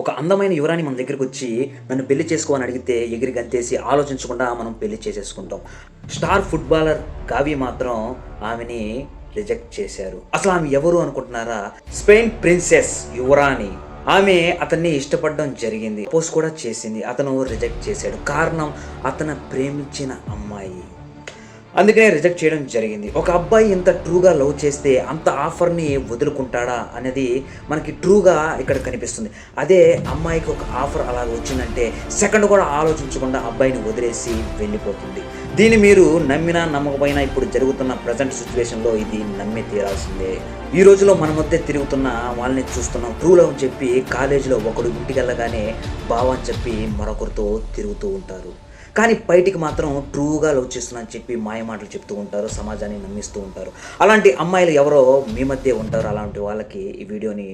ఒక అందమైన యువరాణి మన దగ్గరకొచ్చి నన్ను పెళ్లి చేసుకో అని అడిగితే ఎగిరి గంతేసి ఆలోచించకుండా మనం పెళ్లి చేసేసుకుంటాం. స్టార్ ఫుట్బాలర్ కావ్య మాత్రం ఆమెని రిజెక్ట్ చేశారు. అసలు ఆమె ఎవరు అనుకుంటున్నారా? స్పెయిన్ ప్రిన్సెస్ యువరాణి. ఆమె అతన్ని ఇష్టపడడం జరిగింది, ప్రపోజ్ కూడా చేసింది. అతను రిజెక్ట్ చేశాడు. కారణం అతను ప్రేమించిన అమ్మాయి, అందుకనే రిజెక్ట్ చేయడం జరిగింది. ఒక అబ్బాయి ఇంత ట్రూగా లవ్ చేస్తే అంత ఆఫర్ని వదులుకుంటాడా అనేది మనకి ట్రూగా ఇక్కడ కనిపిస్తుంది. అదే అమ్మాయికి ఒక ఆఫర్ అలా వచ్చిందంటే సెకండ్ కూడా ఆలోచించకుండా అబ్బాయిని వదిలేసి వెళ్ళిపోతుంది. దీన్ని మీరు నమ్మినా నమ్మకపోయినా ఇప్పుడు జరుగుతున్న ప్రజెంట్ సిచ్యువేషన్లో ఇది నమ్మి తీరాల్సిందే. ఈ రోజులో మన మధ్య తిరుగుతున్న వాళ్ళని చూస్తున్నాం. ట్రూ లవ్ అని చెప్పి కాలేజీలో ఒకడు ఇంటికి వెళ్ళగానే బావ అని చెప్పి మరొకరితో తిరుగుతూ ఉంటారు. కానీ బయటికి మాత్రం ట్రూగా లవ్ చేస్తున్నా అని చెప్పి మాయమాటలు చెప్తూ ఉంటారు, సమాజాన్ని నమ్మిస్తూ ఉంటారు. అలాంటి అమ్మాయిలు ఎవరో మీ మధ్య ఉంటారు. అలాంటి వాళ్ళకి ఈ వీడియోని